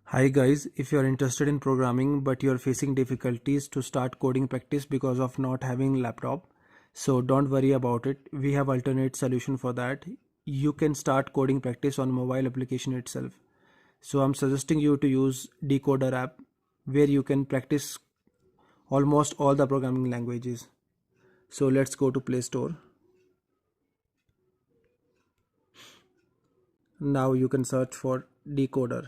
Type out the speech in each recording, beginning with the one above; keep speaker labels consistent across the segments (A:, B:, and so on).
A: Hi guys, if you are interested in programming but you are facing difficulties to start coding practice because of not having laptop, so don't worry about it. We have alternate solution for that. You can start coding practice on mobile application itself. So I'm suggesting you to use Decoder app where you can practice almost all the programming languages. So let's go to Play Store. Now you can search for Decoder.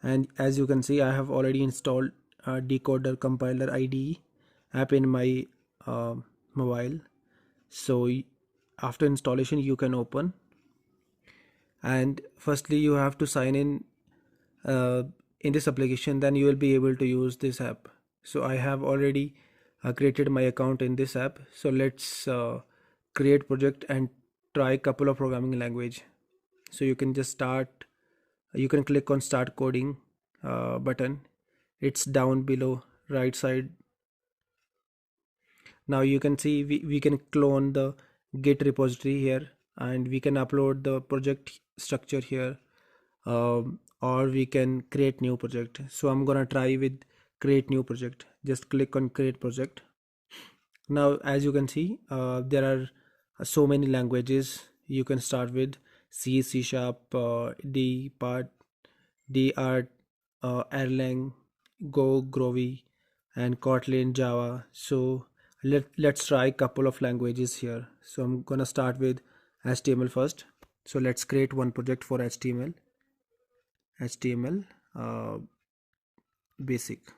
A: And as you can see, I have already installed Decoder Compiler IDE app in my uh, mobile. So after installation you can open, and firstly you have to sign uh, in this application, then you will be able to use this app. So I have already created my account in this app. So let's create project and try a couple of programming language. So you can just start, you can click on start coding button. It's down below right side. Now you can see we can clone the git repository here, and we can upload the project structure here, or we can create new project. So I'm gonna try with create new project. Just click on create project. Now as you can see, there are so many languages you can start with: C, C sharp, D, part, D, art, Erlang, Go, Groovy, and Kotlin, Java. So let's try a couple of languages here. So I'm gonna start with HTML first. So let's create one project for HTML. HTML basic.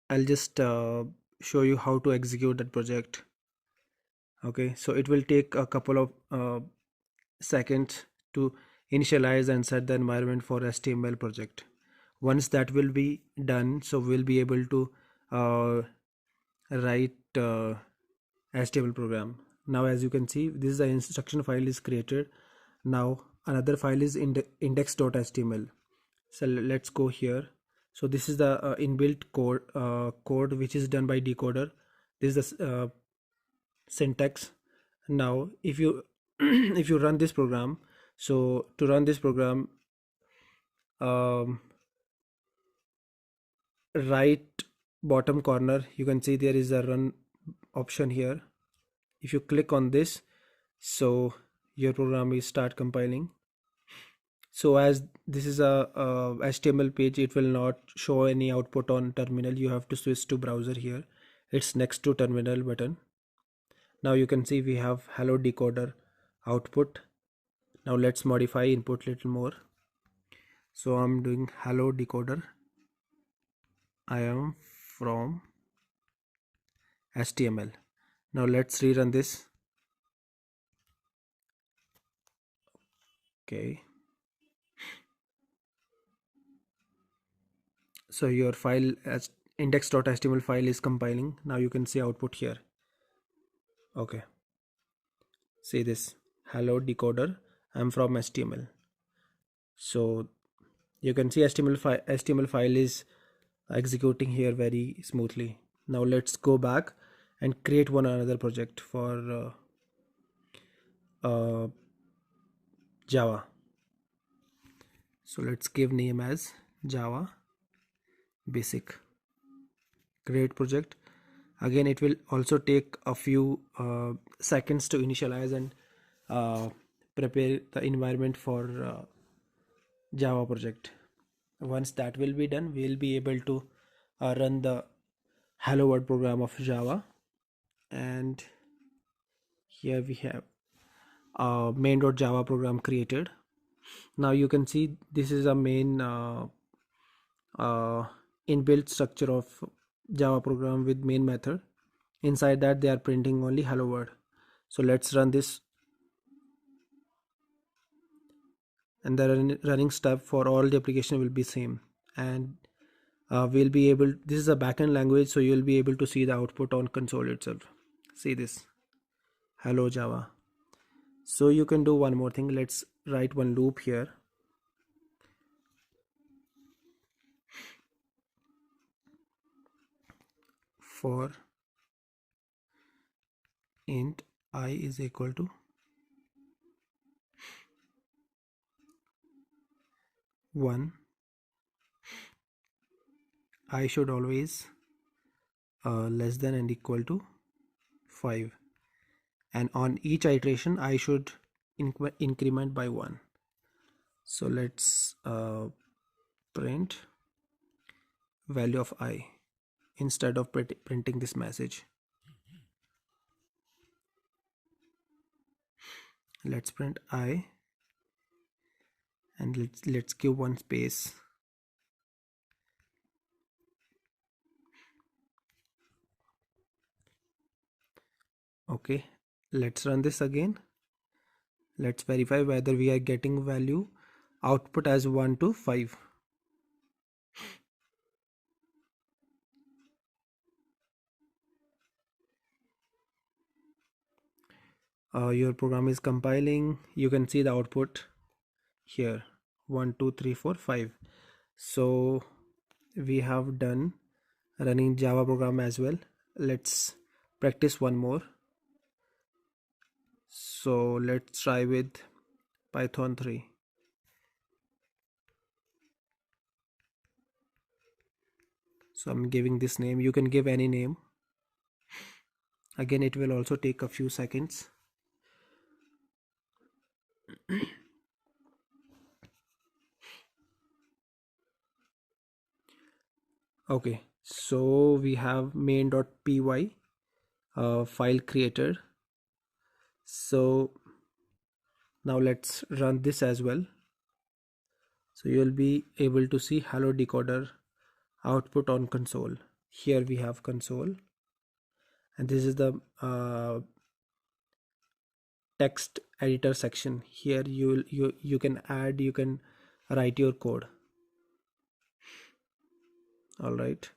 A: I'll just show you how to execute that project. Okay, so it will take a couple of seconds to initialize and set the environment for HTML project. Once that will be done, so we'll be able to uh, write HTML program. Now as you can see, this is the instruction file is created. Now another file is index.html. So let's go here. So this is the inbuilt code which is done by Decoder. This is the syntax. Now if you if you run this program, so to run this program, um, right bottom corner you can see there is a run option here. If you click on this, so your program will start compiling. So as this is a HTML page, it will not show any output on terminal. You have to switch to browser here. It's next to terminal button. Now you can see we have hello decoder output. Now let's modify input little more. So I'm doing hello decoder, I am from HTML. Now let's rerun this. Okay, so your file as index.html file is compiling. Now you can see output here. Okay, see this, hello decoder, I'm from HTML. So you can see HTML file is executing here very smoothly. Now let's go back and create one another project for Java. So let's give name as Java basic. Create project. Again it will also take a few seconds to initialize and prepare the environment for Java project. Once that will be done, we will be able to run the hello world program of Java. And here we have main.java program created. Now you can see this is a main uh, inbuilt structure of Java program with main method. Inside that they are printing only hello world. So let's run this, and the running step for all the application will be same. And we'll be able, this is a backend language, so you'll be able to see the output on console itself. See this, hello Java. So you can do one more thing. Let's write one loop here. For int I is equal to 1, I should always less than and equal to 5, and on each iteration I should increment by 1. So let's print value of I instead of printing this message. Let's print I, and let's give one space. Okay, let's run this again. Let's verify whether we are getting value output as 1 to 5. Your program is compiling. You can see the output here, 1 2 3 4 5. So we have done running Java program as well. Let's practice one more. So let's try with Python 3. So I'm giving this name. You can give any name. Again, it will also take a few seconds. Okay, so we have main.py file created. So now let's run this as well. So you'll be able to see hello decoder output on console. Here we have console, and this is the text editor section. Here you can add, you can write your code. All right,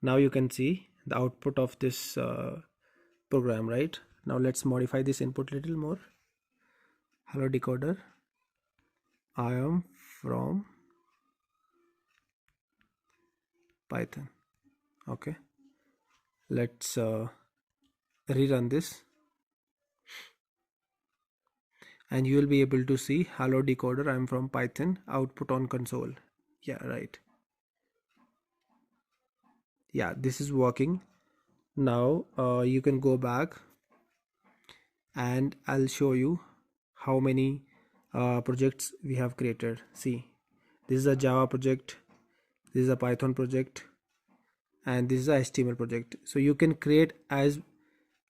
A: now you can see the output of this program, right? Now let's modify this input a little more. Hello decoder, I am from Python. Okay, let's rerun this, and you will be able to see hello decoder, I'm from Python output on console. Yeah, right. Yeah, this is working. Now you can go back, and I'll show you how many projects we have created. See, this is a Java project, this is a Python project, and this is a HTML project. So you can create as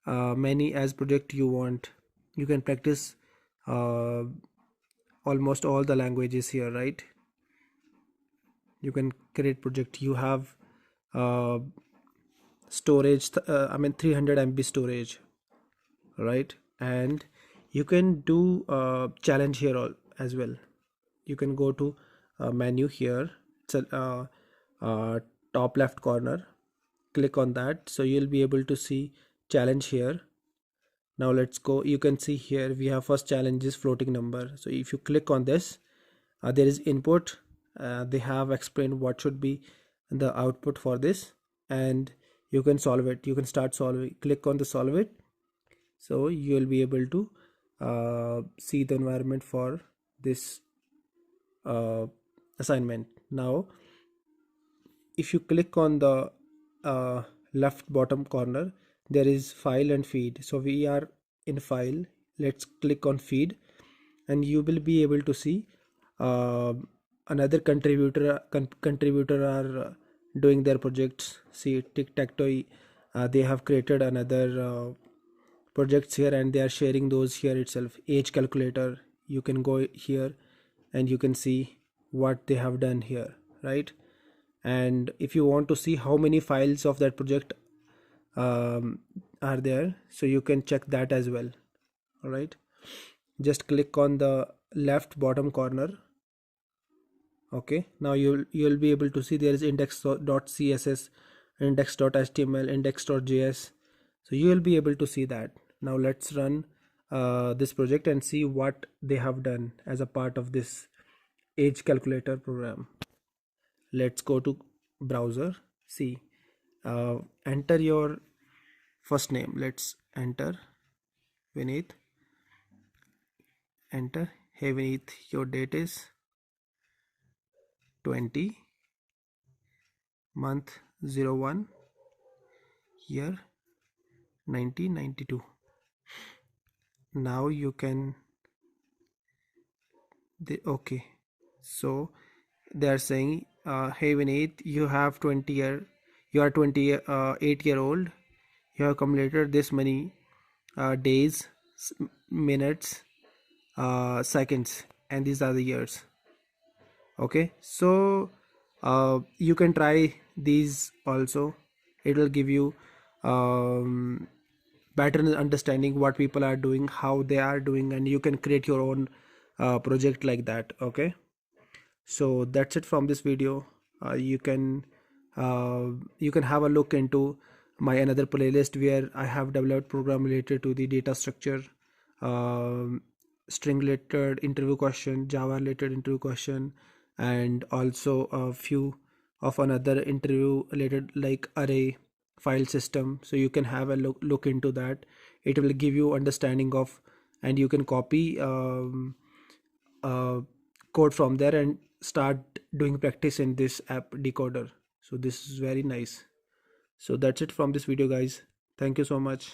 A: many as project you want. You can practice uh, almost all the languages here, right? You can create project. You have uh, storage, I mean 300 MB storage, right? And you can do challenge here as well. You can go to menu here. It's a top left corner, click on that, so you'll be able to see challenge here. Now let's go. You can see here we have first challenge is floating number. So if you click on this, there is input. They have explained what should be the output for this, and you can solve it. You can start solving. Click on the solve it, so you will be able to see the environment for this uh, assignment. Now if you click on the left bottom corner, there is file and feed. So we are in file. Let's click on feed, and you will be able to see uh, another contributor are doing their projects. See, tic-tac-toe, they have created another projects here, and they are sharing those here itself. Age calculator, you can go here and you can see what they have done here, right? And if you want to see how many files of that project are there, so you can check that as well. All right, just click on the left bottom corner. Okay, now you'll be able to see there is index.css, index.html, index.js. So you will be able to see that. Now let's run this project and see what they have done as a part of this age calculator program. Let's go to browser. See, enter your first name. Let's enter Vineet. Enter. Hey Vineet, your date is 20, month 01, year 1992. Now you can okay, so they are saying, hey Vineet, you are 28-year old, you have accumulated this many days, minutes, seconds, and these are the years. Okay, so you can try these also. It will give you um, better understanding what people are doing, how they are doing, and you can create your own project like that. Okay, so that's it from this video. You can have a look into my another playlist where I have developed program related to the data structure, um, string related interview question, Java related interview question, and also a few of another interview related like array file system. So you can have a look into that. It will give you understanding of, and you can copy uh, code from there and start doing practice in this app decoder. So this is very nice. So that's it from this video, guys. Thank you so much.